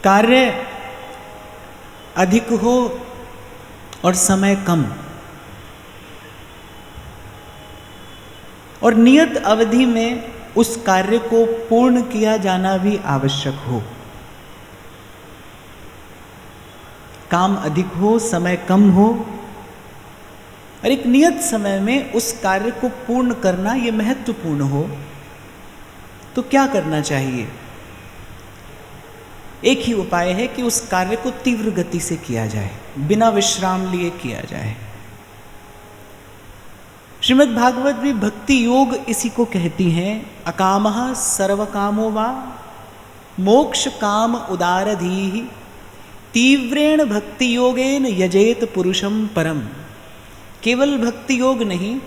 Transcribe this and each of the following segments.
कार्य अधिक हो और समय कम, और नियत अवधि में उस कार्य को पूर्ण किया जाना भी आवश्यक हो। काम अधिक हो, समय कम हो, और एक नियत समय में उस कार्य को पूर्ण करना ये महत्वपूर्ण हो, तो क्या करना चाहिए? एक ही उपाय है कि उस कार्य को तीव्र गति से किया जाए, बिना विश्राम लिए किया जाए। श्रीमद् भागवत भी भक्ति योग इसी को कहती हैं। अकामः सर्व कामो वा मोक्ष काम उदारधीः तीव्रेण भक्ति योगेन यजेत पुरुषम परम। केवल भक्ति योग नहीं,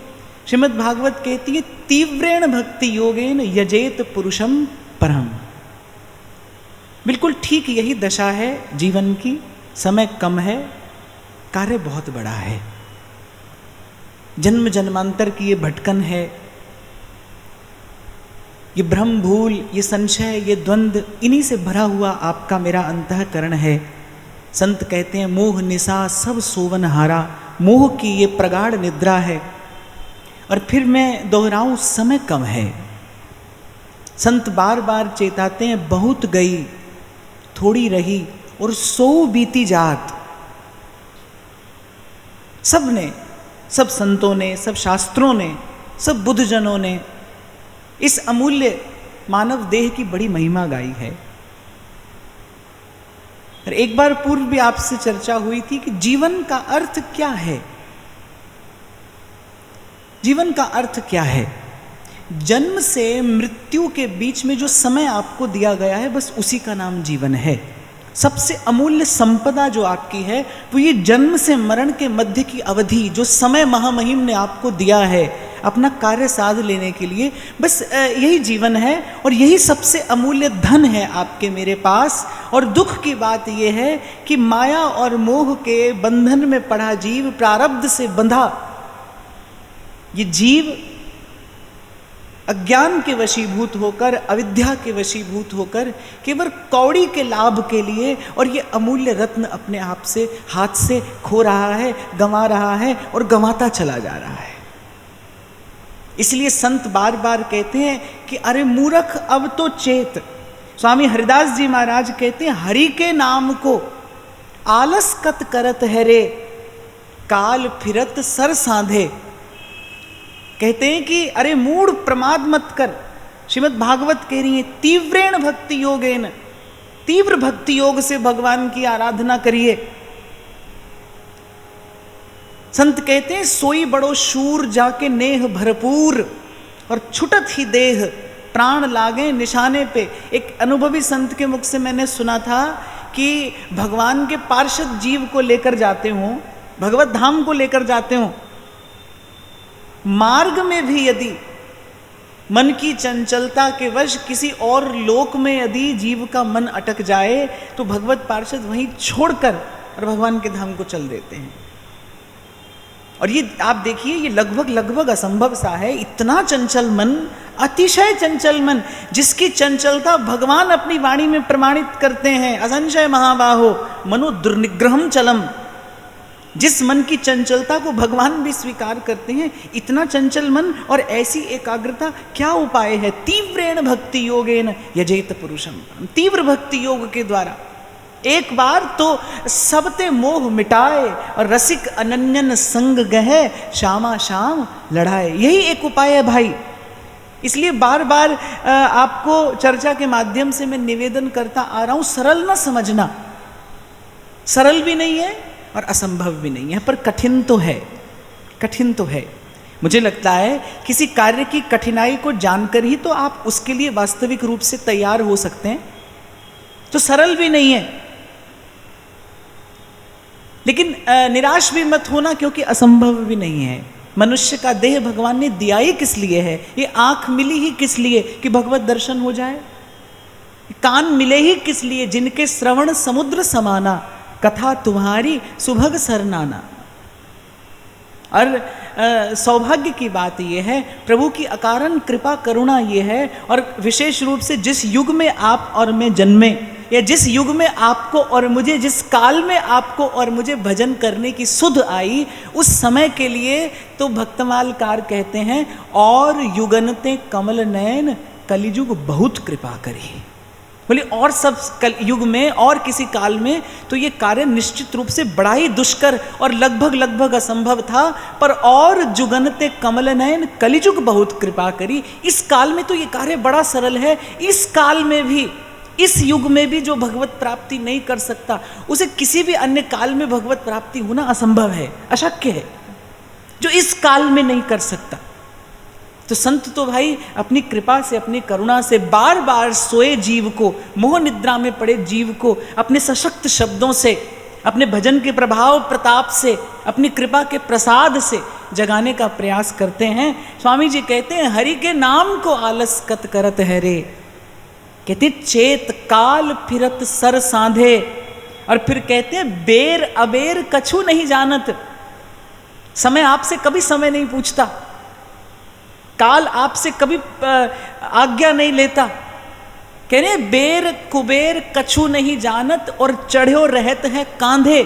श्रीमद् भागवत कहती है तीव्रेण भक्ति योगेन यजेत पुरुषम परम। बिल्कुल ठीक यही दशा है जीवन की। समय कम है, कार्य बहुत बड़ा है, जन्म जन्मांतर की ये भटकन है, ये भ्रम भूल, ये संशय, ये द्वंद्व, इन्हीं से भरा हुआ आपका मेरा अंतःकरण है। संत कहते हैं मोह निशा सब सोवन हारा, मोह की ये प्रगाढ़ निद्रा है। और फिर मैं दोहराऊं, समय कम है। संत बार बार चेताते हैं बहुत गई थोड़ी रही और सो बीती जात। सब ने, सब संतों ने, सब शास्त्रों ने, सब बुद्धजनों ने इस अमूल्य मानव देह की बड़ी महिमा गाई है। और एक बार पूर्व भी आपसे चर्चा हुई थी कि जीवन का अर्थ क्या है। जीवन का अर्थ क्या है? जन्म से मृत्यु के बीच में जो समय आपको दिया गया है, बस उसी का नाम जीवन है। सबसे अमूल्य संपदा जो आपकी है वो ये जन्म से मरण के मध्य की अवधि, जो समय महामहिम ने आपको दिया है अपना कार्य साध लेने के लिए, बस यही जीवन है और यही सबसे अमूल्य धन है आपके मेरे पास। और दुख की बात यह है कि माया और मोह के बंधन में पड़ा जीव, प्रारब्ध से बंधा ये जीव अज्ञान के वशीभूत होकर, अविद्या के वशीभूत होकर केवल कौड़ी के लाभ के लिए और ये अमूल्य रत्न अपने आप से हाथ से खो रहा है, गंवा रहा है और गंवाता चला जा रहा है। इसलिए संत बार बार कहते हैं कि अरे मूर्ख अब तो चेत। स्वामी हरिदास जी महाराज कहते हैं हरि के नाम को आलस कत करत है रे, काल फिरत सर साधे। कहते हैं कि अरे मूढ़ प्रमाद मत कर। श्रीमद् भागवत कह रही है तीव्रेण भक्ति योगेन, तीव्र भक्ति योग से भगवान की आराधना करिए। संत कहते हैं सोई बड़ो शूर जाके नेह भरपूर, और छुटत ही देह प्राण लागे निशाने पे। एक अनुभवी संत के मुख से मैंने सुना था कि भगवान के पार्षद जीव को लेकर जाते हों, भगवत धाम को लेकर जाते हों, मार्ग में भी यदि मन की चंचलता के वश किसी और लोक में यदि जीव का मन अटक जाए तो भगवत पार्षद वहीं छोड़कर और भगवान के धाम को चल देते हैं। और ये आप देखिए, ये लगभग असंभव सा है। इतना चंचल मन, अतिशय चंचल मन, जिसकी चंचलता भगवान अपनी वाणी में प्रमाणित करते हैं। असंशय महाबाहो मनो दुर्निग्रहम चलम। जिस मन की चंचलता को भगवान भी स्वीकार करते हैं, इतना चंचल मन और ऐसी एकाग्रता, क्या उपाय है? तीव्रेण भक्ति योगेन यजेत पुरुषम। तीव्र भक्ति योग के द्वारा एक बार तो सबते मोह मिटाए और रसिक अनन्यन संग गहे, श्यामा श्याम लड़ाए। यही एक उपाय है भाई। इसलिए बार बार आपको चर्चा के माध्यम से मैं निवेदन करता आ रहा हूं, सरल न समझना। सरल भी नहीं है और असंभव भी नहीं है, पर कठिन तो है, कठिन तो है। मुझे लगता है किसी कार्य की कठिनाई को जानकर ही तो आप उसके लिए वास्तविक रूप से तैयार हो सकते हैं। तो सरल भी नहीं है, लेकिन निराश भी मत होना, क्योंकि असंभव भी नहीं है। मनुष्य का देह भगवान ने दिया ही किस लिए है? ये आंख मिली ही किस लिए? कि भगवत दर्शन हो जाए। कान मिले ही किस लिए? जिनके श्रवण समुद्र समाना, कथा तुम्हारी सुभग सरनाना। और सौभाग्य की बात यह है, प्रभु की अकारण कृपा करुणा ये है, और विशेष रूप से जिस युग में आप और मैं जन्मे, या जिस युग में आपको और मुझे, जिस काल में आपको और मुझे भजन करने की सुध आई, उस समय के लिए तो भक्तमालकार कहते हैं, और युगनते कमल नयन कलिजुग बहुत कृपा करी। बोले और सब युग में और किसी काल में तो ये कार्य निश्चित रूप से बड़ा ही दुष्कर और लगभग असंभव था, पर और जुगनते कमल नयन कलिजुग बहुत कृपा करी। इस काल में तो ये कार्य बड़ा सरल है। इस काल में भी, इस युग में भी जो भगवत प्राप्ति नहीं कर सकता, उसे किसी भी अन्य काल में भगवत प्राप्ति होना असंभव है, अशक्य है। जो इस काल में नहीं कर सकता, तो संत तो भाई अपनी कृपा से, अपनी करुणा से बार बार सोए जीव को, मोह निद्रा में पड़े जीव को अपने सशक्त शब्दों से, अपने भजन के प्रभाव प्रताप से, अपनी कृपा के प्रसाद से जगाने का प्रयास करते हैं। स्वामी जी कहते हैं, हरि के नाम को आलस कत करत है रे, कहते चेत काल फिरत सर साधे। और फिर कहते हैं, बेर अबेर कछु नहीं जानत। समय आपसे कभी समय नहीं पूछता, काल आपसे कभी आज्ञा नहीं लेता। कह रहे बेर कुबेर कछु नहीं जानत, और चढ़ो रहत है कांधे।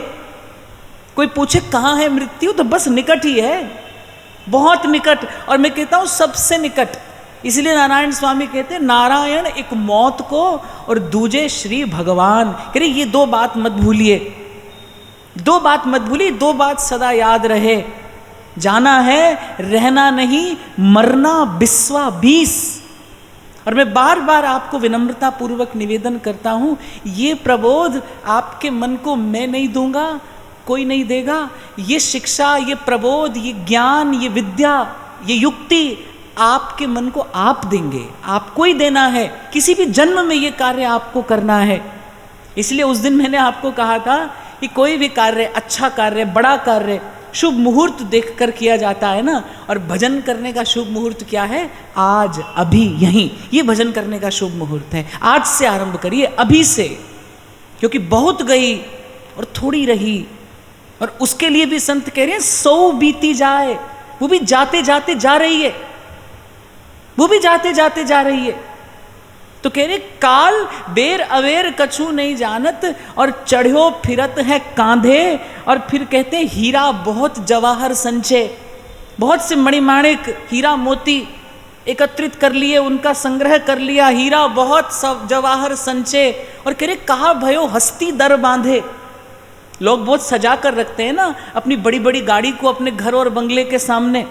कोई पूछे कहाँ है मृत्यु, तो बस निकट ही है, बहुत निकट। और मैं कहता हूँ सबसे निकट। इसलिए नारायण स्वामी कहते हैं, नारायण एक मौत को और दूजे श्री भगवान। कह रहे ये दो बात मत भूलिए, दो बात मत भूलिए, दो बात सदा याद रहे। जाना है रहना नहीं, मरना बिस्वा 20। और मैं बार बार आपको विनम्रता पूर्वक निवेदन करता हूं, ये प्रबोध आपके मन को मैं नहीं दूंगा, कोई नहीं देगा। ये शिक्षा, ये प्रबोध, ये ज्ञान, ये विद्या, ये युक्ति आपके मन को आप देंगे, आपको ही देना है। किसी भी जन्म में ये कार्य आपको करना है। इसलिए उस दिन मैंने आपको कहा था कि कोई भी कार्य, अच्छा कार्य, बड़ा कार्य, शुभ मुहूर्त देखकर किया जाता है ना। और भजन करने का शुभ मुहूर्त क्या है? आज, अभी, यहीं। ये भजन करने का शुभ मुहूर्त है। आज से आरंभ करिए, अभी से, क्योंकि बहुत गई और थोड़ी रही। और उसके लिए भी संत कह रहे हैं 100 बीती जाए, वो भी जाते जाते जा रही है, वो भी जाते जाते जा रही है। तो कह रहे काल बेर अवेर कछु नहीं जानत, और चढ़ो फिरत है कांधे। और फिर कहते हैं हीरा बहुत जवाहर संचय, बहुत से मणिमाणिक, हीरा मोती एकत्रित कर लिए, उनका संग्रह कर लिया, हीरा बहुत सब जवाहर संचय। और कह रहे कहा भयो हस्ती दर बांधे। लोग बहुत सजा कर रखते हैं ना अपनी बड़ी बड़ी गाड़ी को अपने घर और बंगले के सामने।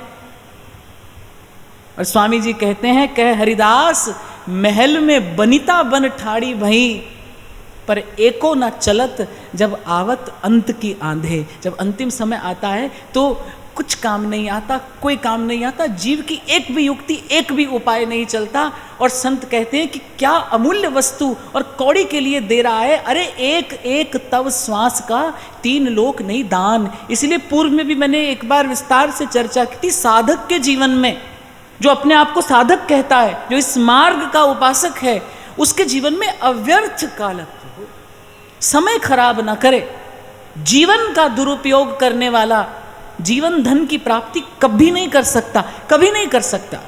और स्वामी जी कहते हैं, कह हरिदास महल में बनिता बन ठाड़ी भई, पर एको न चलत जब आवत अंत की आंधे। जब अंतिम समय आता है तो कुछ काम नहीं आता, कोई काम नहीं आता, जीव की एक भी युक्ति, एक भी उपाय नहीं चलता। और संत कहते हैं कि क्या अमूल्य वस्तु और कौड़ी के लिए दे रहा है। अरे एक एक तव श्वास का 3 लोक नहीं दान। इसलिए पूर्व में भी मैंने एक बार विस्तार से चर्चा की थी, साधक के जीवन में, जो अपने आप को साधक कहता है, जो इस मार्ग का उपासक है, उसके जीवन में अव्यर्थ कालत्व हो, समय खराब ना करे। जीवन का दुरुपयोग करने वाला जीवन धन की प्राप्ति कभी नहीं कर सकता, कभी नहीं कर सकता।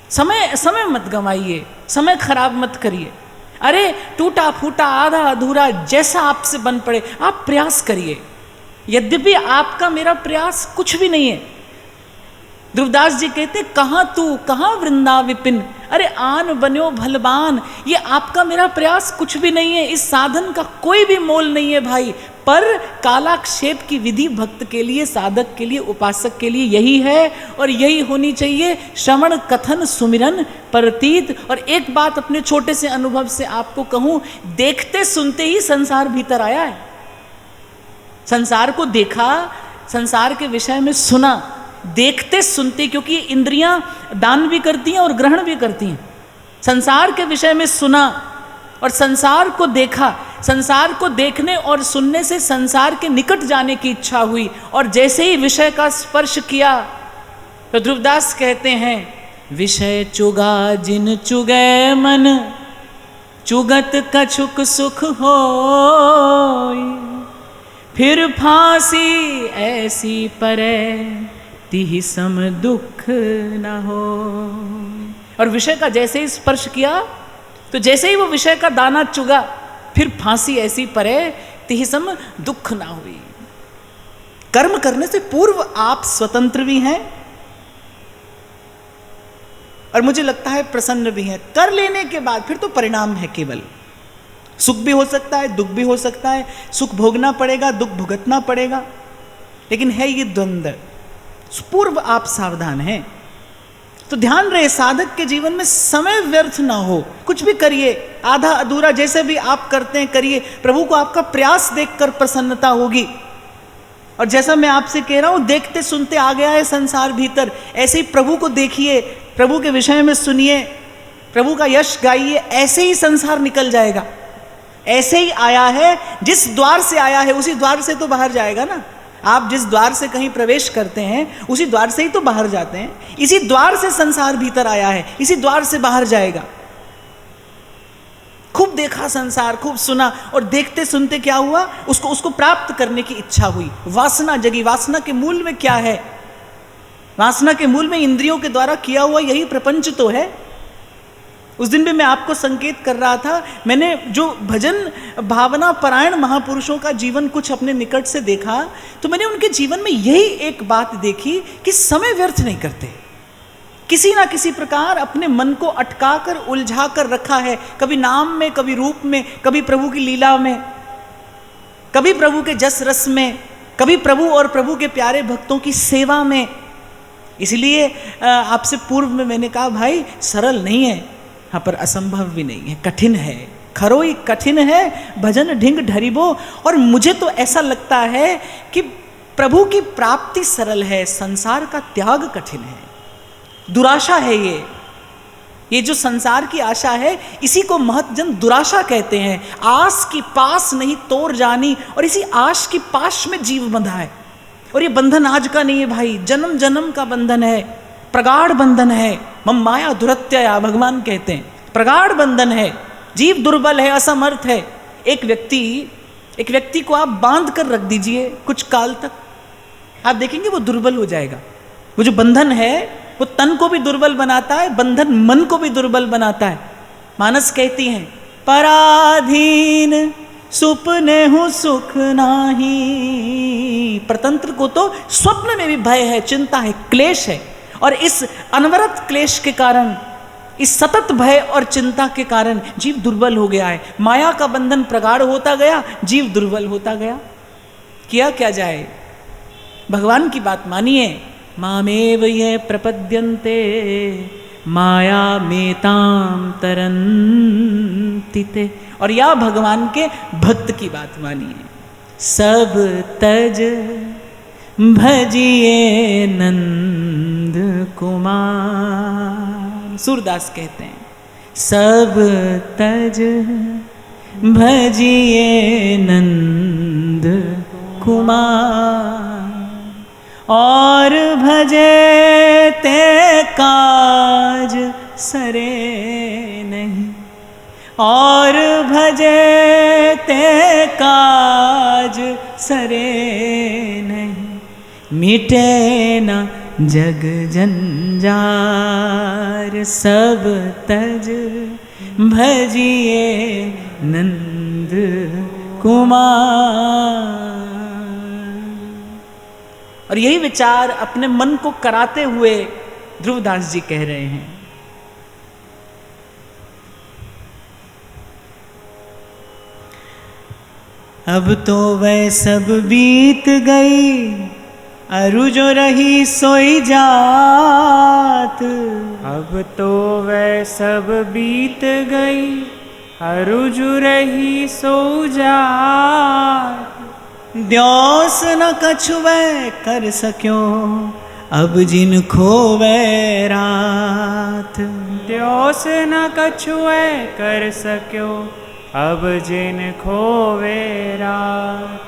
समय मत गंवाइए, समय खराब मत करिए। अरे टूटा फूटा, आधा अधूरा, जैसा आपसे बन पड़े आप प्रयास करिए। यद्यपि आपका मेरा प्रयास कुछ भी नहीं है। ध्रुवदास जी कहते कहाँ तू कहाँ वृंदा विपिन, अरे आन बन्यो भलबान। ये आपका मेरा प्रयास कुछ भी नहीं है, इस साधन का कोई भी मोल नहीं है भाई। पर कालाक्षेप की विधि भक्त के लिए, साधक के लिए, उपासक के लिए यही है और यही होनी चाहिए। श्रवण कथन सुमिरन प्रतीत। और एक बात अपने छोटे से अनुभव से आपको कहूँ, देखते सुनते ही संसार भीतर आया है। संसार को देखा, संसार के विषय में सुना, देखते सुनते, क्योंकि इंद्रियां दान भी करती हैं और ग्रहण भी करती हैं। संसार के विषय में सुना और संसार को देखा। संसार को देखने और सुनने से संसार के निकट जाने की इच्छा हुई, और जैसे ही विषय का स्पर्श किया तो ध्रुवदास कहते हैं, विषय चुगा जिन चुगे मन, चुगत कछुक सुख होय, फिर फांसी ऐसी परे तिहि सम दुख न हो। और विषय का जैसे ही स्पर्श किया तो जैसे ही वो विषय का दाना चुगा, फिर फांसी ऐसी परे तिहि सम दुख ना हुई। कर्म करने से पूर्व आप स्वतंत्र भी हैं और मुझे लगता है प्रसन्न भी हैं। कर लेने के बाद फिर तो परिणाम है केवल। सुख भी हो सकता है, दुख भी हो सकता है, सुख भोगना पड़ेगा, दुख भुगतना पड़ेगा, लेकिन है ये द्वंद्व। पूर्व आप सावधान हैं। तो ध्यान रहे साधक के जीवन में समय व्यर्थ ना हो। कुछ भी करिए, आधा अधूरा जैसे भी आप करते हैं करिए, प्रभु को आपका प्रयास देखकर प्रसन्नता होगी। और जैसा मैं आपसे कह रहा हूं, देखते सुनते आ गया है संसार भीतर, ऐसे ही प्रभु को देखिए, प्रभु के विषय में सुनिए, प्रभु का यश गाइए, ऐसे ही संसार निकल जाएगा। ऐसे ही आया है, जिस द्वार से आया है उसी द्वार से तो बाहर जाएगा ना। आप जिस द्वार से कहीं प्रवेश करते हैं उसी द्वार से ही तो बाहर जाते हैं। इसी द्वार से संसार भीतर आया है, इसी द्वार से बाहर जाएगा। खूब देखा संसार, खूब सुना, और देखते सुनते क्या हुआ, उसको प्राप्त करने की इच्छा हुई, वासना जगी। वासना के मूल में क्या है? वासना के मूल में इंद्रियों के द्वारा किया हुआ यही प्रपंच तो है। उस दिन भी मैं आपको संकेत कर रहा था, मैंने जो भजन भावना परायण महापुरुषों का जीवन कुछ अपने निकट से देखा, तो मैंने उनके जीवन में यही एक बात देखी कि समय व्यर्थ नहीं करते। किसी ना किसी प्रकार अपने मन को अटका कर उलझा कर रखा है, कभी नाम में, कभी रूप में, कभी प्रभु की लीला में, कभी प्रभु के जस रस में, कभी प्रभु और प्रभु के प्यारे भक्तों की सेवा में। इसलिए आपसे पूर्व में मैंने कहा भाई सरल नहीं है, हाँ पर असंभव भी नहीं है, कठिन है, खरोई कठिन है, भजन ढिंग ढरिबो। और मुझे तो ऐसा लगता है कि प्रभु की प्राप्ति सरल है, संसार का त्याग कठिन है। दुराशा है ये जो संसार की आशा है, इसी को महतजन दुराशा कहते हैं। आस की पास नहीं तोड़ जानी, और इसी आश की पाश में जीव बंधा है। और ये बंधन आज का नहीं है भाई, जन्म जन्म का बंधन है, प्रगाढ़ बंधन है। मम माया दुरत्यया, भगवान कहते हैं, प्रगाढ़ बंधन है। जीव दुर्बल है, असमर्थ है। एक व्यक्ति को आप बांध कर रख दीजिए कुछ काल तक, आप देखेंगे वो दुर्बल हो जाएगा। वो जो बंधन है वो तन को भी दुर्बल बनाता है, बंधन मन को भी दुर्बल बनाता है। मानस कहती हैं, पराधीन सुपने हूँ सुख नाही। परतंत्र को तो स्वप्न में भी भय है, चिंता है, क्लेश है। और इस अनवरत क्लेश के कारण, इस सतत भय और चिंता के कारण जीव दुर्बल हो गया है। माया का बंधन प्रगाढ़ होता गया, जीव दुर्बल होता गया। किया क्या जाए? भगवान की बात मानिए। मामेव ये प्रपद्यन्ते माया मेताम तरन्ति ते। और या भगवान के भक्त की बात मानिए। सब तज भजिए नंद कुमार, सूरदास कहते हैं, सब तज भजिए नंद कुमार। और भजे ते काज सरे नहीं, और भजे ते काज सरे नहीं। मिटे न जग जंजार, सब तज भजिए नंद कुमार। और यही विचार अपने मन को कराते हुए ध्रुवदास जी कह रहे हैं। अब तो वह सब बीत गई, अरु जो रही सोई जात। अब तो वह सब बीत गई, अरु जो रही सो जात। द्योस न कछुवै कर सक्यो, अब जिन खोवै रात। द्योस न कछुए कर सक्यो, अब जिन खोवे रात।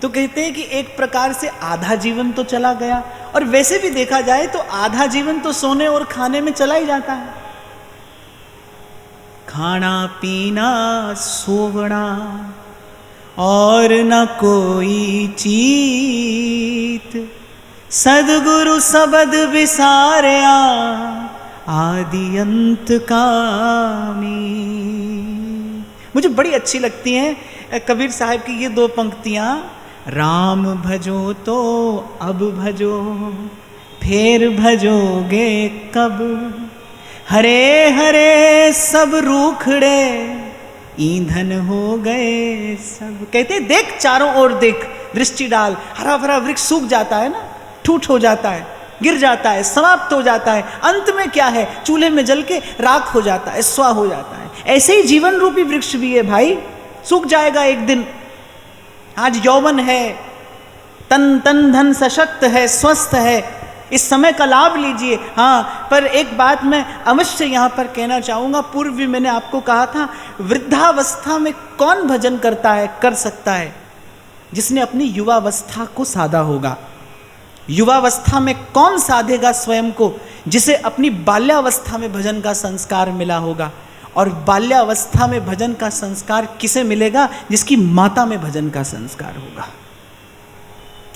तो कहते हैं कि एक प्रकार से आधा जीवन तो चला गया, और वैसे भी देखा जाए तो आधा जीवन तो सोने और खाने में चला ही जाता है। खाना पीना सोवना और न कोई चीत। सदगुरु सबद विसारया, आदि अंत कामी। मुझे बड़ी अच्छी लगती हैं कबीर साहब की ये दो पंक्तियाँ, राम भजो तो अब भजो, फिर भजोगे कब, हरे हरे सब रूखड़े, ईंधन हो गए सब। कहते देख चारों ओर देख, दृष्टि डाल, हरा भरा वृक्ष सूख जाता है ना, ठूठ हो जाता है, गिर जाता है, समाप्त हो जाता है, अंत में क्या है, चूल्हे में जल के राख हो जाता है, स्वा हो जाता है। ऐसे ही जीवन रूपी वृक्ष भी है भाई, सूख जाएगा एक दिन। आज यौवन है, तन धन सशक्त है, स्वस्थ है, इस समय का लाभ लीजिए। हाँ, पर एक बात मैं अवश्य यहाँ पर कहना चाहूँगा, पूर्व भी मैंने आपको कहा था, वृद्धावस्था में कौन भजन करता है, कर सकता है, जिसने अपनी युवावस्था को साधा होगा। युवावस्था में कौन साधेगा स्वयं को, जिसे अपनी बाल्यावस्था में भजन का संस्कार मिला होगा। और बाल्यावस्था में भजन का संस्कार किसे मिलेगा, जिसकी माता में भजन का संस्कार होगा।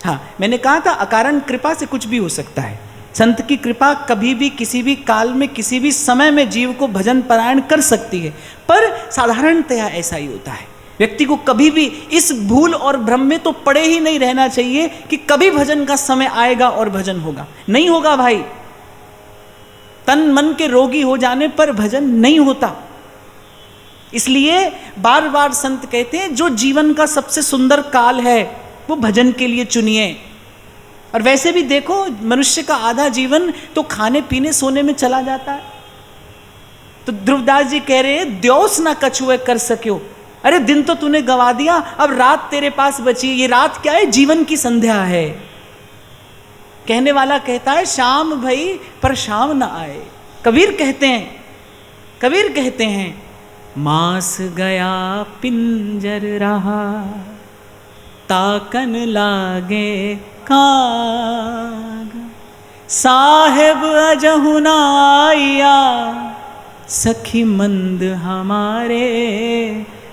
हाँ, मैंने कहा था अकारण कृपा से कुछ भी हो सकता है। संत की कृपा कभी भी किसी भी काल में किसी भी समय में जीव को भजन परायण कर सकती है, पर साधारणतया ऐसा ही होता है। व्यक्ति को कभी भी इस भूल और भ्रम में तो पड़े ही नहीं रहना चाहिए कि कभी भजन का समय आएगा और भजन होगा। नहीं होगा भाई, तन मन के रोगी हो जाने पर भजन नहीं होता। इसलिए बार बार संत कहते हैं जो जीवन का सबसे सुंदर काल है वो भजन के लिए चुनिए। और वैसे भी देखो, मनुष्य का आधा जीवन तो खाने पीने सोने में चला जाता है। तो ध्रुवदास जी कह रहे हैं, द्योस ना कछुए कर सक्यो। अरे दिन तो तूने गवा दिया, अब रात तेरे पास बची। ये रात क्या है, जीवन की संध्या है। कहने वाला कहता है शाम भई पर शाम ना आए। कबीर कहते हैं मास गया पिंजर रहा, ताकन लागे काग, साहेब अजहु ना आया, सखी मंद हमारे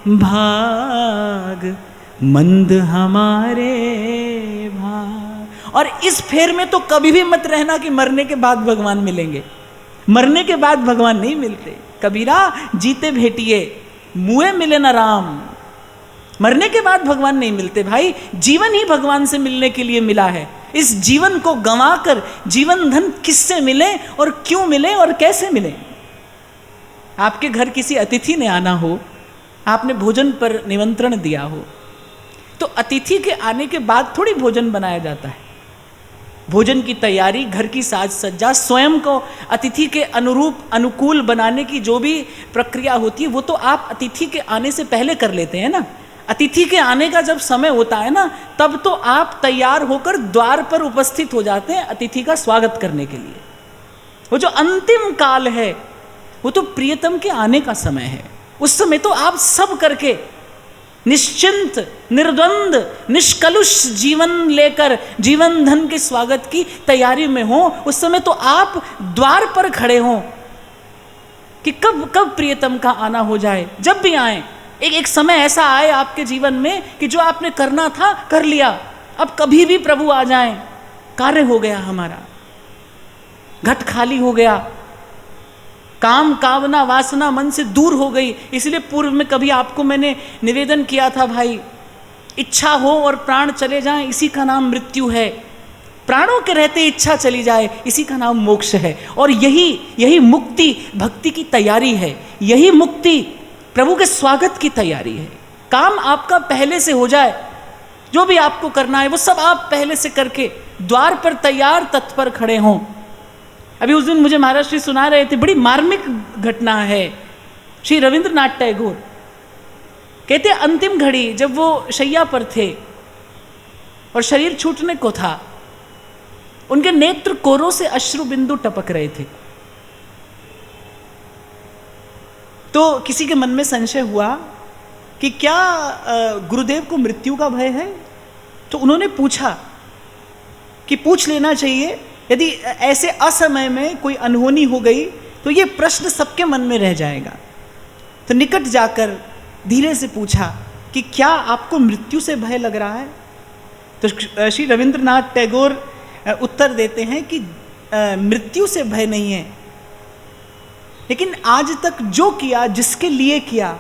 भाग, मंद हमारे भाग। और इस फेर में तो कभी भी मत रहना कि मरने के बाद भगवान मिलेंगे। मरने के बाद भगवान नहीं मिलते। कबीरा जीते भेटिए, मुए मिले न राम। मरने के बाद भगवान नहीं मिलते भाई, जीवन ही भगवान से मिलने के लिए मिला है। इस जीवन को गंवाकर जीवन धन किससे मिले और क्यों मिले और कैसे मिले। आपके घर किसी अतिथि ने आना हो, आपने भोजन पर निमंत्रण दिया हो, तो अतिथि के आने के बाद थोड़ी भोजन बनाया जाता है। भोजन की तैयारी, घर की साज सज्जा, स्वयं को अतिथि के अनुरूप अनुकूल बनाने की जो भी प्रक्रिया होती है वो तो आप अतिथि के आने से पहले कर लेते हैं ना। अतिथि के आने का जब समय होता है ना, तब तो आप तैयार होकर द्वार पर उपस्थित हो जाते हैं अतिथि का स्वागत करने के लिए। वो जो अंतिम काल है वो तो प्रियतम के आने का समय है। उस समय तो आप सब करके निश्चिंत, निर्द्वंद, निष्कलुष जीवन लेकर जीवन धन के स्वागत की तैयारी में हो। उस समय तो आप द्वार पर खड़े हो कि कब प्रियतम का आना हो जाए। जब भी आए, एक समय ऐसा आए आपके जीवन में कि जो आपने करना था कर लिया, अब कभी भी प्रभु आ जाएं, कार्य हो गया, हमारा घट खाली हो गया, काम कामना वासना मन से दूर हो गई। इसलिए पूर्व में कभी आपको मैंने निवेदन किया था, भाई इच्छा हो और प्राण चले जाएं, इसी का नाम मृत्यु है। प्राणों के रहते इच्छा चली जाए, इसी का नाम मोक्ष है। और यही मुक्ति भक्ति की तैयारी है, यही मुक्ति प्रभु के स्वागत की तैयारी है। काम आपका पहले से हो जाए, जो भी आपको करना है वो सब आप पहले से करके द्वार पर तैयार तत्पर खड़े हों। अभी उस दिन मुझे महाराज श्री सुना रहे थे, बड़ी मार्मिक घटना है। श्री रविंद्रनाथ टैगोर कहते अंतिम घड़ी जब वो शैया पर थे और शरीर छूटने को था, उनके नेत्र कोरों से अश्रु बिंदु टपक रहे थे। तो किसी के मन में संशय हुआ कि क्या गुरुदेव को मृत्यु का भय है। तो उन्होंने पूछा कि पूछ लेना चाहिए, यदि ऐसे असमय में कोई अनहोनी हो गई तो ये प्रश्न सबके मन में रह जाएगा। तो निकट जाकर धीरे से पूछा कि क्या आपको मृत्यु से भय लग रहा है। तो श्री रविंद्रनाथ टैगोर उत्तर देते हैं कि मृत्यु से भय नहीं है, लेकिन आज तक जो किया, जिसके लिए किया,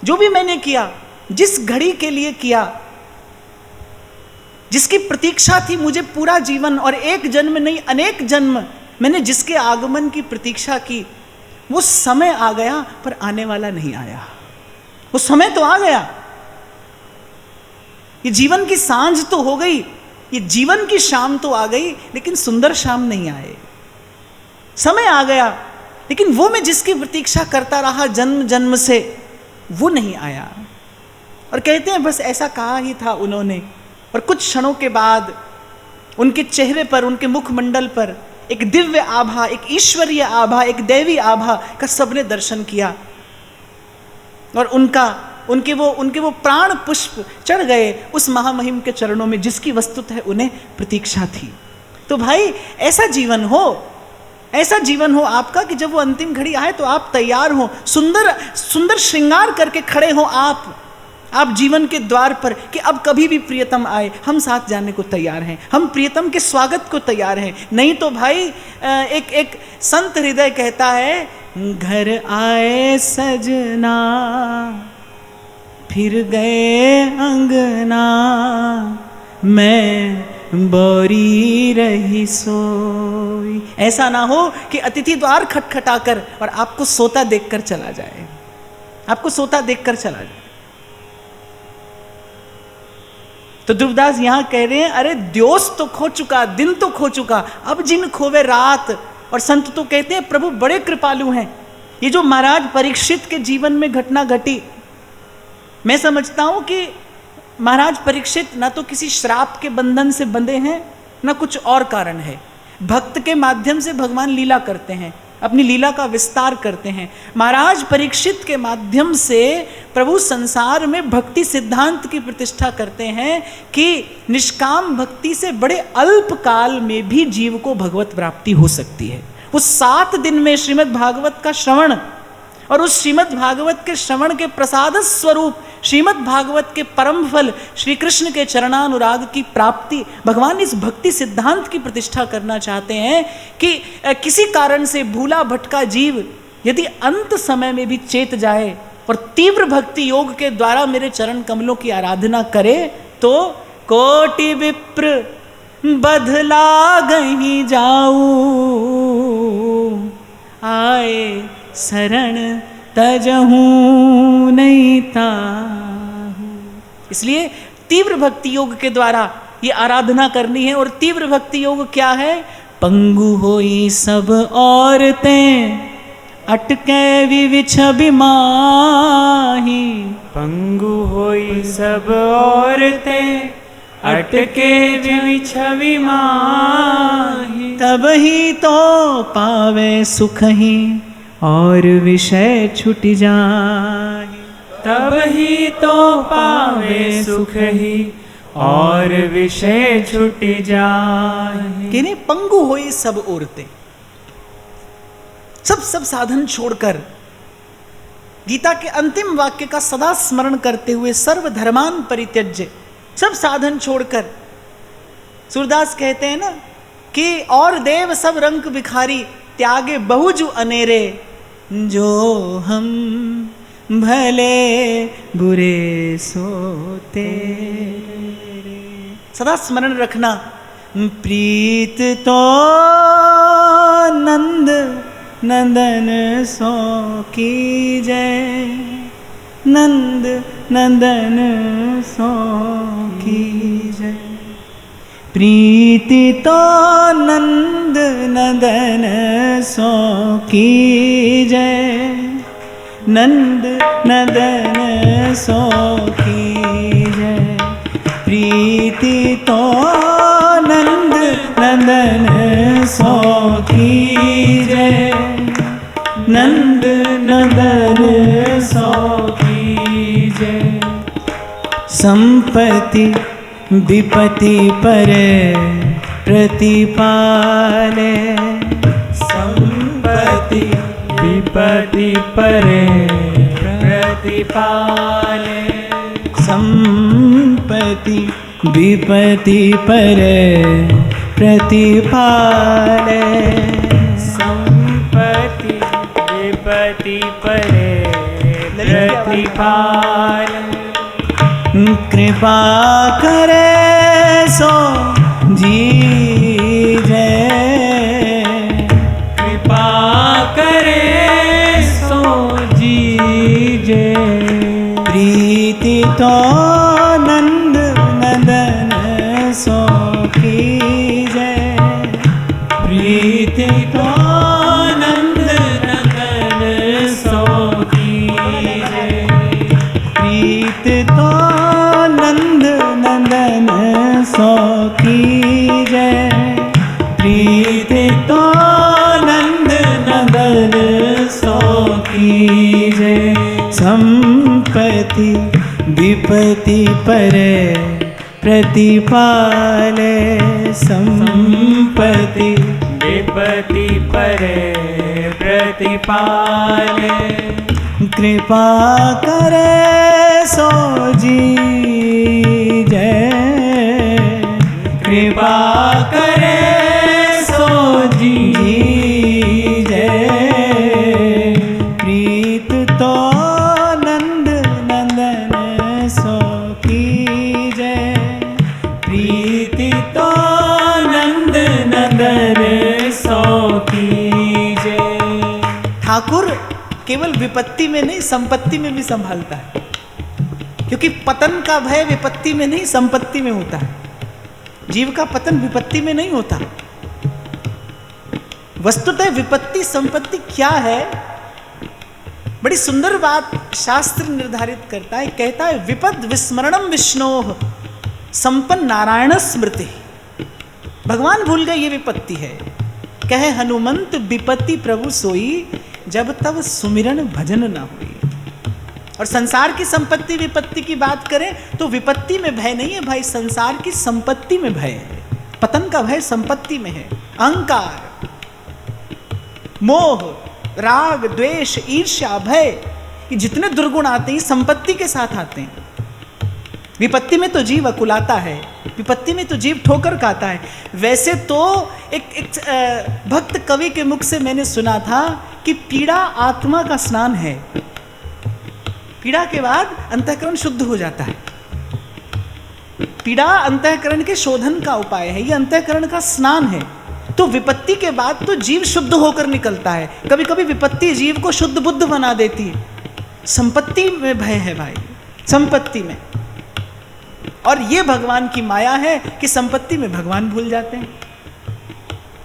जो भी मैंने किया, जिस घड़ी के लिए किया, जिसकी प्रतीक्षा थी मुझे पूरा जीवन, और एक जन्म नहीं अनेक जन्म मैंने जिसके आगमन की प्रतीक्षा की, वो समय आ गया पर आने वाला नहीं आया। वो समय तो आ गया, ये जीवन की सांझ तो हो गई, ये जीवन की शाम तो आ गई, लेकिन सुंदर शाम नहीं आए। समय आ गया, लेकिन वो मैं जिसकी प्रतीक्षा करता रहा जन्म जन्म से, वो नहीं आया। और कहते हैं बस ऐसा कहा ही था उन्होंने, और कुछ क्षणों के बाद उनके चेहरे पर, उनके मुखमंडल पर एक दिव्य आभा, एक ईश्वरीय आभा, एक दैवी आभा का सबने दर्शन किया, और उनके वो प्राण पुष्प चढ़ गए उस महामहिम के चरणों में, जिसकी वस्तुतः उन्हें प्रतीक्षा थी। तो भाई ऐसा जीवन हो, ऐसा जीवन हो आपका कि जब वो अंतिम घड़ी आए तो आप तैयार हो, सुंदर सुंदर श्रृंगार करके खड़े हो आप जीवन के द्वार पर, कि अब कभी भी प्रियतम आए हम साथ जाने को तैयार हैं, हम प्रियतम के स्वागत को तैयार हैं। नहीं तो भाई एक संत हृदय कहता है, घर आए सजना फिर गए अंगना, मैं बोरी रही सोई। ऐसा ना हो कि अतिथि द्वार खटखटाकर और आपको सोता देखकर चला जाए, आपको सोता देखकर चला जाए। तो ध्रुवदास यहां कह रहे हैं, अरे द्योस तो खो चुका, दिन तो खो चुका, अब जिन खोवे रात। और संत तो कहते हैं प्रभु बड़े कृपालु हैं। ये जो महाराज परीक्षित के जीवन में घटना घटी, मैं समझता हूं कि महाराज परीक्षित ना तो किसी श्राप के बंधन से बंधे हैं, ना कुछ और कारण है। भक्त के माध्यम से भगवान लीला करते हैं, अपनी लीला का विस्तार करते हैं। महाराज परीक्षित के माध्यम से प्रभु संसार में भक्ति सिद्धांत की प्रतिष्ठा करते हैं कि निष्काम भक्ति से बड़े अल्प काल में भी जीव को भगवत प्राप्ति हो सकती है। उस 7 दिन में श्रीमद् भागवत का श्रवण, और उस श्रीमद् भागवत के श्रवण के प्रसाद स्वरूप श्रीमद् भागवत के परम फल श्री कृष्ण के चरणानुराग की प्राप्ति, भगवान इस भक्ति सिद्धांत की प्रतिष्ठा करना चाहते हैं कि किसी कारण से भूला भटका जीव यदि अंत समय में भी चेत जाए और तीव्र भक्ति योग के द्वारा मेरे चरण कमलों की आराधना करे, तो कोटि विप्र बधला गहीं जाऊं, आए शरण तजहूं नहीं ताहू। इसलिए तीव्र भक्ति योग के द्वारा ये आराधना करनी है। और तीव्र भक्ति योग क्या है? पंगु होई सब औरतें अटके विविछ बिमाही, पंगु होई सब औरतें अटके विविछ बिमाही, तब ही तो पावे सुख ही और विषय छूट जाए, तब ही तो पावे सुख ही और विषय छूट जाए। कि नहीं, पंगु होई सब औरतें, सब साधन छोड़कर गीता के अंतिम वाक्य का सदा स्मरण करते हुए सर्वधर्मान परित्यज्य, सब साधन छोड़कर, सूरदास कहते हैं ना कि और देव सब रंग भिखारी त्यागे बहुजु अनेरे, जो हम भले बुरे सोते। सदा स्मरण रखना, प्रीत तो नंद नंदन सो की जय, नंद नंदन सो की जय। प्रीति तो नंद नंदन सो की जय, नंद नंदन सो की जय। प्रीति तो नंद नंदन सो की जय, नंद नंदन सो की जय। संपत्ति विपत्ति पर प्रतिपाले, संपत्ति विपत्ति पर प्रतिपाले, संपत्ति विपत्ति पर प्रतिपाले, संपत्ति प्रतिपाल। कृपा करे सो जीजे, कृपा करे सो जीजे। प्रीति तो नंद नंदन सो कीजे, प्रीति तो नंद नंदन सो कीजे। प्रीत तो नंद नंदन सो कीजे, प्रीत तो नंद नंदन सो कीजे। संपत्ति विपत्ति परे प्रतिपाले, संपत्ति विपत्ति परे प्रतिपाले। कृपा करे सो जीजे, कृपा करे सो जीजे। प्रीत तो नंद नंदन सो कीजे, प्रीति तो नंद नंदन सो कीजे। ठाकुर केवल विपत्ति में नहीं संपत्ति में भी संभालता है, क्योंकि पतन का भय विपत्ति में नहीं संपत्ति में होता है। जीव का पतन विपत्ति में नहीं होता। वस्तुतः विपत्ति संपत्ति क्या है, बड़ी सुंदर बात शास्त्र निर्धारित करता है। कहता है विपद विस्मरणम विष्णोः संपन्न नारायण स्मृति। भगवान भूल गए ये विपत्ति है। कहे हनुमंत विपत्ति प्रभु सोई, जब तब सुमिरन भजन न हुई। और संसार की संपत्ति विपत्ति की बात करें तो विपत्ति में भय नहीं है भाई, संसार की संपत्ति में भय है। पतन का भय संपत्ति में है। अहंकार, मोह, राग, द्वेष, ईर्ष्या, भय, ये जितने दुर्गुण आते हैं संपत्ति के साथ आते हैं। विपत्ति में तो जीव अकुलाता है, विपत्ति में तो जीव ठोकर खाता है। वैसे तो एक भक्त कवि के मुख से मैंने सुना था कि पीड़ा आत्मा का स्नान है। पीड़ा के बाद अंतःकरण शुद्ध हो जाता है। पीड़ा अंतःकरण के शोधन का उपाय है, ये अंतःकरण का स्नान है। तो विपत्ति के बाद तो जीव शुद्ध होकर निकलता है। कभी कभी विपत्ति जीव को शुद्ध बुद्ध बना देती है। संपत्ति में भय है भाई, संपत्ति में। और ये भगवान की माया है कि संपत्ति में भगवान भूल जाते हैं।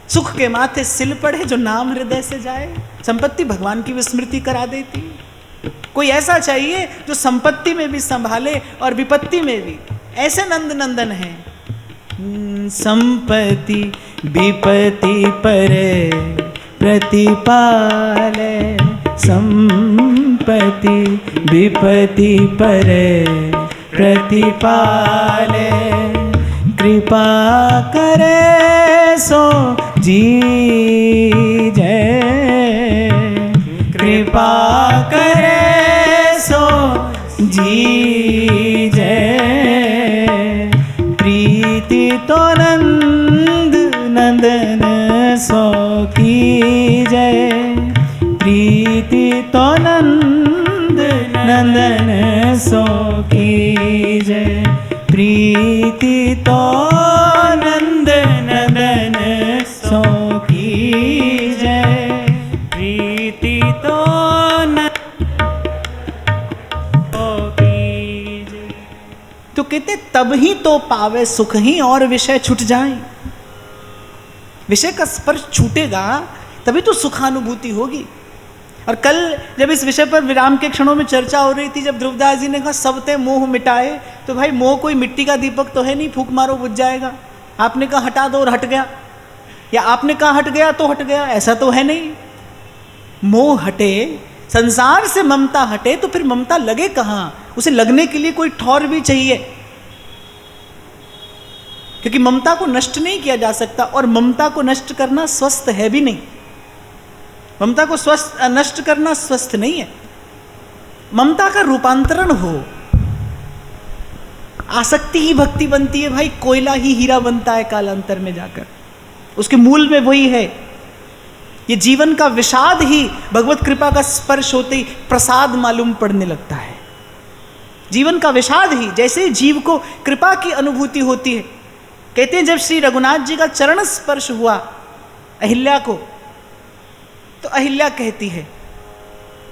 सुख के माथे सिल पड़े जो नाम हृदय से जाए, संपत्ति भगवान की विस्मृति करा देती। कोई ऐसा चाहिए जो संपत्ति में भी संभाले और विपत्ति में भी। ऐसे नंद नंदन है। संपत्ति विपत्ति परे प्रतिपाले, संपत्ति विपत्ति परे प्रतिपाले। कृपा करे सो जीजे, कृपा करे सो जीजे। प्रीति तो नंद नंदन सो कीजे, प्रीति तो नंद नंदन सो कीजे। प्रीति तो नंद नंदन सो कीजे, प्रीति तो सो कीजे। तो कहते तब ही तो पावे सुख ही और विषय छूट जाए। विषय का स्पर्श छूटेगा तभी तो सुखानुभूति होगी। और कल जब इस विषय पर विराम के क्षणों में चर्चा हो रही थी, जब ध्रुवदास जी ने कहा सबते मोह मिटाए, तो भाई मोह कोई मिट्टी का दीपक तो है नहीं, फूंक मारो बुझ जाएगा। आपने कहा हटा दो और हट गया, या आपने कहा हट गया तो हट गया, ऐसा तो है नहीं। मोह हटे, संसार से ममता हटे, तो फिर ममता लगे कहाँ? उसे लगने के लिए कोई ठौर भी चाहिए, क्योंकि ममता को नष्ट नहीं किया जा सकता। और ममता को नष्ट करना स्वस्थ है भी नहीं। ममता को स्वस्थ नष्ट करना स्वस्थ नहीं है। ममता का रूपांतरण हो, आसक्ति ही भक्ति बनती है भाई। कोयला ही हीरा बनता है कालांतर में जाकर, उसके मूल में वही है। ये जीवन का विषाद ही भगवत कृपा का स्पर्श होते ही प्रसाद मालूम पड़ने लगता है। जीवन का विषाद ही, जैसे जीव को कृपा की अनुभूति होती है। कहते हैं जब श्री रघुनाथ जी का चरण स्पर्श हुआ अहिल्या को, तो अहिल्या कहती है,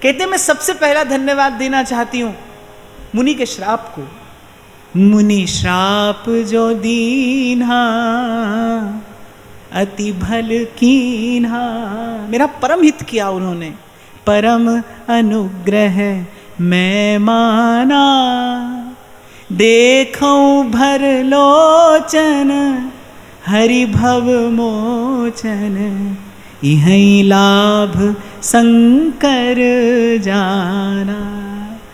कहते मैं सबसे पहला धन्यवाद देना चाहती हूं मुनि के श्राप को। मुनि श्राप जो दीन्हा अति भल कीन्हा, मेरा परम हित किया उन्होंने, परम अनुग्रह मैं माना। देखऊं भर लोचन हरि भव मोचन, इहै लाभ शंकर जाना।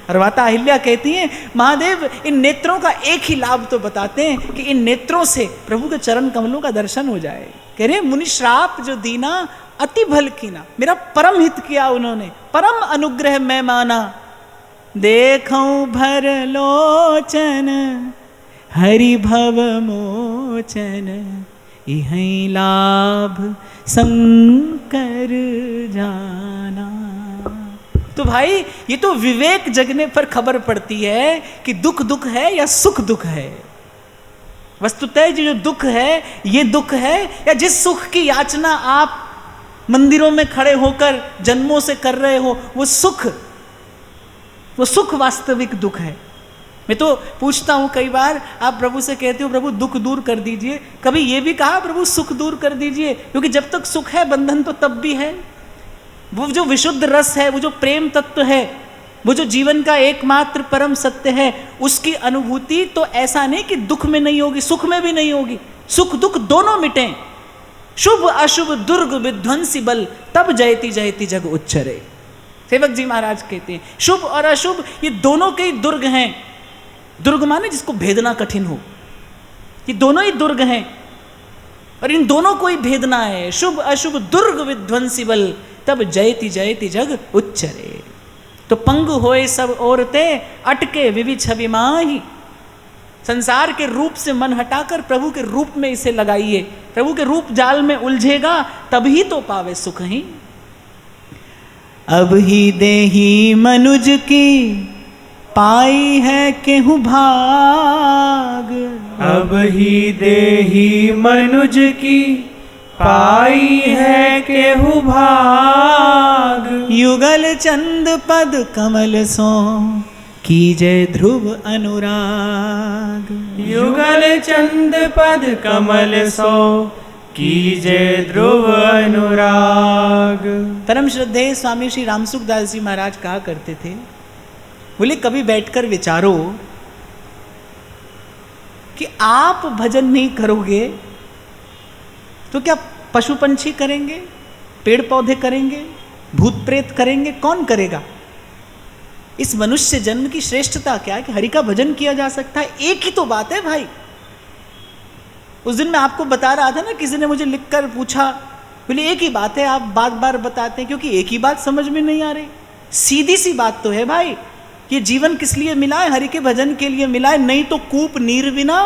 और माता अहिल्या कहती हैं महादेव इन नेत्रों का एक ही लाभ तो बताते हैं कि इन नेत्रों से प्रभु के चरण कमलों का दर्शन हो जाए। कह रहे मुनि श्राप जो दीना अति भल कीना, मेरा परम हित किया उन्होंने, परम अनुग्रह मैं माना। देखऊं भर लोचन हरि भव मोचन, इहै लाभ शंकर जाना। तो भाई ये तो विवेक जगने पर खबर पड़ती है कि दुख दुख है या सुख दुख है। वस्तुतः जो दुख है ये दुख है, या जिस सुख की याचना आप मंदिरों में खड़े होकर जन्मों से कर रहे हो, वो सुख वास्तविक दुख है। मैं तो पूछता हूं कई बार, आप प्रभु से कहते हो प्रभु दुख दूर कर दीजिए, कभी ये भी कहा प्रभु सुख दूर कर दीजिए? क्योंकि जब तक सुख है बंधन तो तब भी है। वो जो विशुद्ध रस है, वो जो प्रेम तत्व है, वो जो जीवन का एकमात्र परम सत्य है, उसकी अनुभूति तो ऐसा नहीं कि दुख में नहीं होगी, सुख में भी नहीं होगी। सुख दुख दोनों मिटें। शुभ अशुभ दुर्ग विध्वंसी बल, तब जयति जयति जग उच्चरे। सेवक जी महाराज कहते हैं शुभ और अशुभ ये दोनों के ही दुर्ग हैं। दुर्ग माने जिसको भेदना कठिन हो, ये दोनों ही दुर्ग हैं और इन दोनों को ही भेदना है। शुभ अशुभ दुर्ग विध्वंसी बल, तब जयति जयति जग उच्चरे। तो पंगु होए सब औरतें, अटके विविध अभिमाही। संसार के रूप से मन हटाकर प्रभु के रूप में इसे लगाइए। प्रभु के रूप जाल में उलझेगा तभी तो पावे सुख ही। अब ही देही मनुज की पाई है केहू भाग। अब ही देही मनुज की पाई है केहू भाग। युगल चंद पद कमल सो कीजे ध्रुव अनुराग। युगल चंद पद कमल सो कीजे ध्रुव अनुराग। परम श्रद्धेय स्वामी श्री रामसुखदास जी महाराज कहा करते थे, बोले कभी बैठकर विचारो कि आप भजन नहीं करोगे तो क्या पशु पंछी करेंगे, पेड़ पौधे करेंगे, भूत प्रेत करेंगे, कौन करेगा? इस मनुष्य जन्म की श्रेष्ठता क्या है कि हरि का भजन किया जा सकता है। एक ही तो बात है भाई। उस दिन मैं आपको बता रहा था ना, किसी ने मुझे लिखकर पूछा, बोले एक ही बात है, आप बार बार बताते हैं क्योंकि एक ही बात समझ में नहीं आ रही। सीधी सी बात तो है भाई, ये जीवन किस लिए मिला है? हरि के भजन के लिए मिला है। नहीं तो कूप नीर बिना,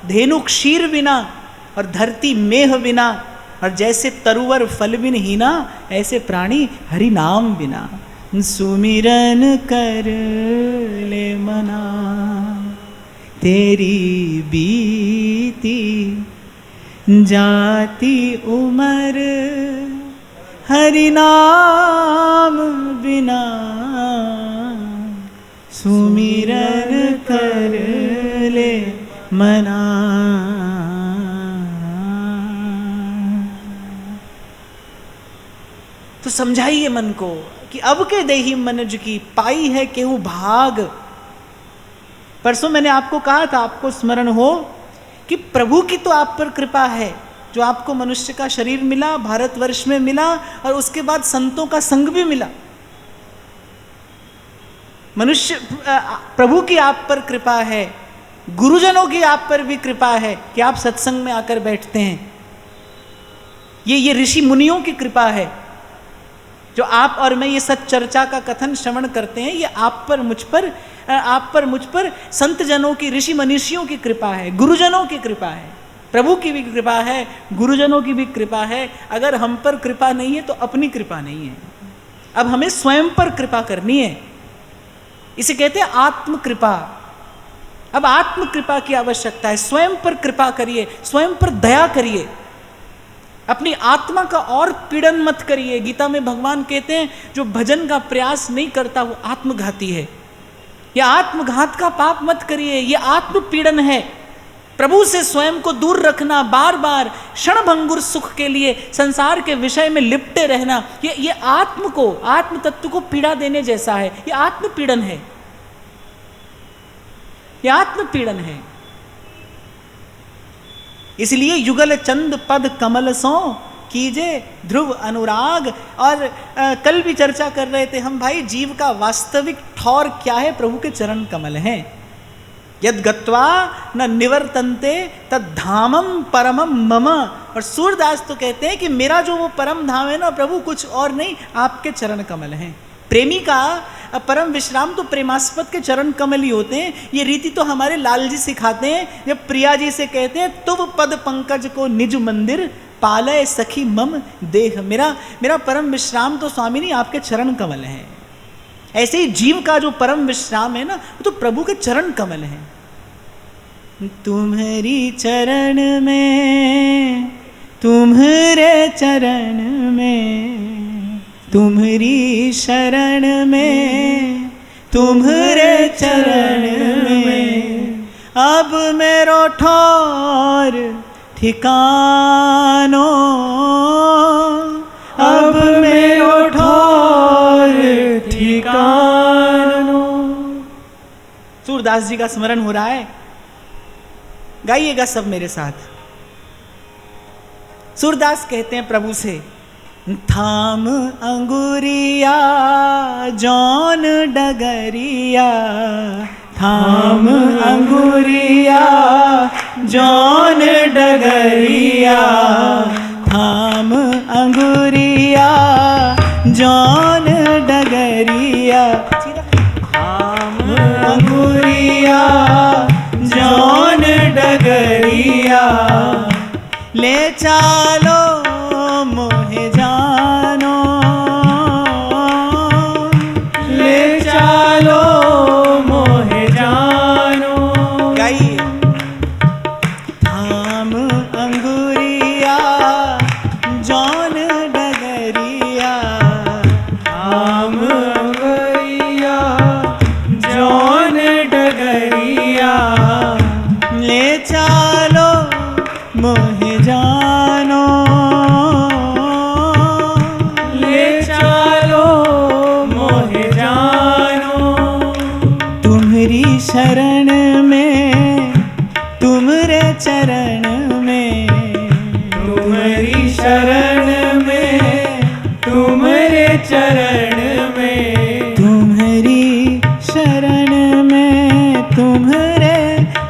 धेनु क्षीर बिना और धरती मेह बिना, और जैसे तरुवर फल बिन हीना, ऐसे प्राणी हरि नाम बिना। सुमिरन कर ले मना, तेरी बीती जाती उमर, हरि नाम बिना। सुमिरन कर ले मना। तो समझाइए मन को कि अब के देही मनुज की पाई है केहू भाग। परसों मैंने आपको कहा था, आपको स्मरण हो, कि प्रभु की तो आप पर कृपा है, जो आपको मनुष्य का शरीर मिला, भारतवर्ष में मिला, और उसके बाद संतों का संग भी मिला। मनुष्य प्रभु की आप पर कृपा है, गुरुजनों की आप पर भी कृपा है कि आप सत्संग में आकर बैठते हैं। ये ऋषि मुनियों की कृपा है जो आप और मैं ये सच्चर्चा का कथन श्रवण करते हैं। ये आप पर मुझ पर संत जनों की, ऋषि मनीषियों की कृपा है, गुरुजनों की कृपा है। प्रभु की भी कृपा है, गुरुजनों की भी कृपा है। अगर हम पर कृपा नहीं है तो अपनी कृपा नहीं है। अब हमें स्वयं पर कृपा करनी है, इसे कहते हैं आत्म कृपा। अब आत्म कृपा की आवश्यकता है। स्वयं पर कृपा करिए, स्वयं पर दया करिए, अपनी आत्मा का और पीड़न मत करिए। गीता में भगवान कहते हैं जो भजन का प्रयास नहीं करता वो आत्मघाती है। यह आत्मघात का पाप मत करिए, यह आत्म पीड़न है। प्रभु से स्वयं को दूर रखना, बार बार क्षणभंगुर सुख के लिए संसार के विषय में लिपटे रहना, ये आत्म को, आत्म तत्व को पीड़ा देने जैसा है। यह आत्म पीड़न है, यह आत्म पीड़न है। इसलिए युगल चंद पद कमल सो कीजे ध्रुव अनुराग। और कल भी चर्चा कर रहे थे हम भाई, जीव का वास्तविक ठौर क्या है? प्रभु के चरण कमल हैं। यद गत्वा न निवर्तन्ते तद धामम परमम मम। और सूरदास तो कहते हैं कि मेरा जो वो परम धाम है ना प्रभु, कुछ और नहीं, आपके चरण कमल हैं। प्रेमी का परम विश्राम तो प्रेमास्पद के चरण कमल ही होते हैं। ये रीति तो हमारे लाल जी सिखाते हैं, जब प्रिया जी से कहते हैं तुव पद पंकज को निज मंदिर पालय सखी मम देह। मेरा परम विश्राम तो स्वामिनी आपके चरण कमल हैं। ऐसे ही जीव का जो परम विश्राम है ना, वो तो प्रभु के चरण कमल हैं। तुम्हारी चरण में, तुम्हारे चरण में, तुम्हारी शरण में, तुम्हारे चरण में अब मेरो ठौर ठिकानो, अब मेरो ठौर ठिकानो। सूरदास जी का स्मरण हो रहा है, गाइएगा सब मेरे साथ। सूरदास कहते हैं प्रभु से, थाम अंगुरिया जौन डगरिया, थाम अंगुरिया जौन डगरिया, थाम अंगुरिया जौन डगरिया, थाम अंगुरिया जौन डगरिया, ले चालो मोहे जानो, ले चालो मोहे जानो। गाइए, थाम अंगुरिया जौन डगरिया, थाम अंगुरिया जौन डगरिया, ले चालो मोहे जानो, ले चालो मोहे जानो। तुम्हारी शरण में, तुम्हारे चरण में, तुम्हारी शरण में, तुम्हारे चरण में, तुम्हारी शरण में, तुम्हारे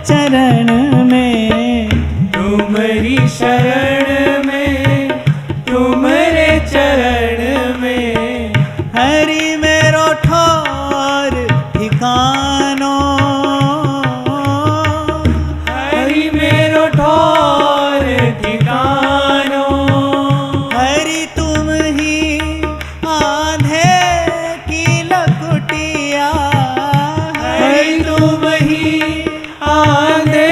चरण में, तुम्हारी शरण में, तुम्हारे चरण में हरि मेरो ठौर ठिकानो, हरि मेरो ठौर ठिकानो। हरि तुम ही आंधे की लकुटिया, हरि तुम ही आंधे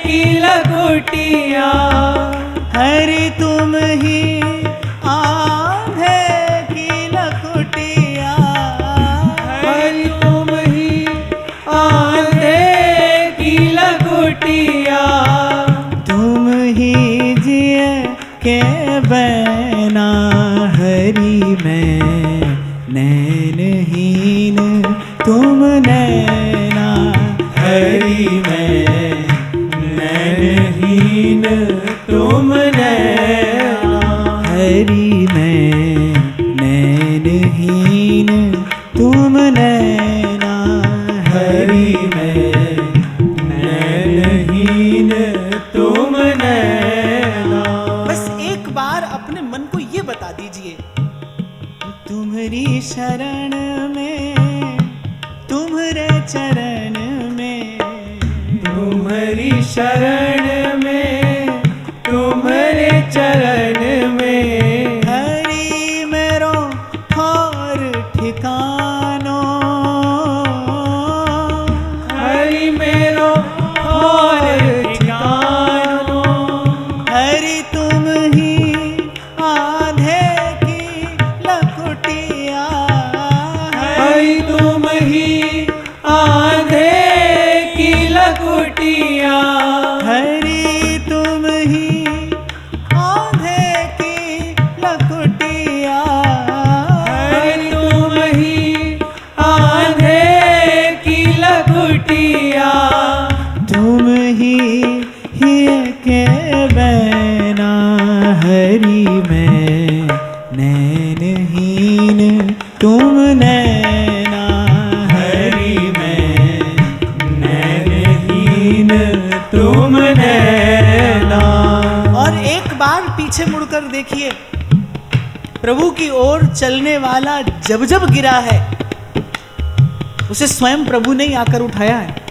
की लकुटिया, हरि तुम ही आंधे की लकुटिया, हरि तुम ही आंधे की लकुटिया, तुम ही जिए के बैना, हरि में नैनहीन तुम नैना, हरि में नैनहीन तुम नैना, हरि में नैनहीन तुम नैना, हरि में नैनहीन तुम नैना। बस एक बार अपने मन को ये बता दीजिए, तुम्हारी शरण में, तुम्हारे चरण में, तुम्हारी शरण में, ही आंधे की लकुटिया, हरि तुम ही आंधे की लकुटिया, हरि तुम ही आंधे की लकुटिया, तुम ही के बैना, हरि में नैनहीन तुम नैना, हरि में नैनहीन तुम नैना। और एक बार पीछे मुड़कर देखिए, प्रभु की ओर चलने वाला जब जब गिरा है उसे स्वयं प्रभु ने ही आकर उठाया है।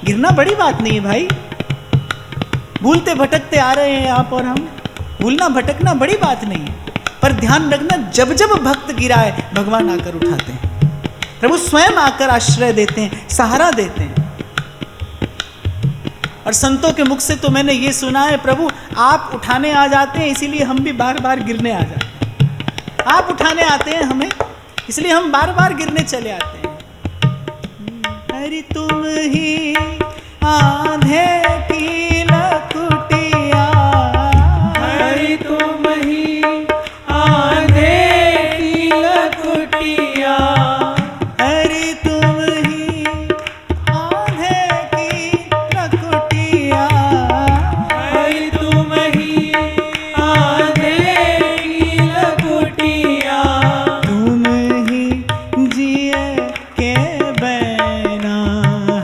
गिरना बड़ी बात नहीं है भाई, भूलते भटकते आ रहे हैं आप और हम, भूलना भटकना बड़ी बात नहीं है, पर ध्यान रखना जब जब भक्त गिरा है भगवान आकर उठाते हैं, प्रभु स्वयं आकर आश्रय देते हैं, सहारा देते हैं। और संतों के मुख से तो मैंने ये सुना है, प्रभु आप उठाने आ जाते हैं इसीलिए हम भी बार बार गिरने आ जाते हैं। आप उठाने आते हैं हमें इसलिए हम बार बार गिरने चले आते हैं। हरि तुम ही आंधे की लकुटिया, हरि तुम ही आंधे की लकुटिया, हरि तुम ही आंधे की लकुटिया, हरि तुम ही आंधे की लकुटिया, तुम ही जिए के बैना,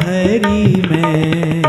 हरि में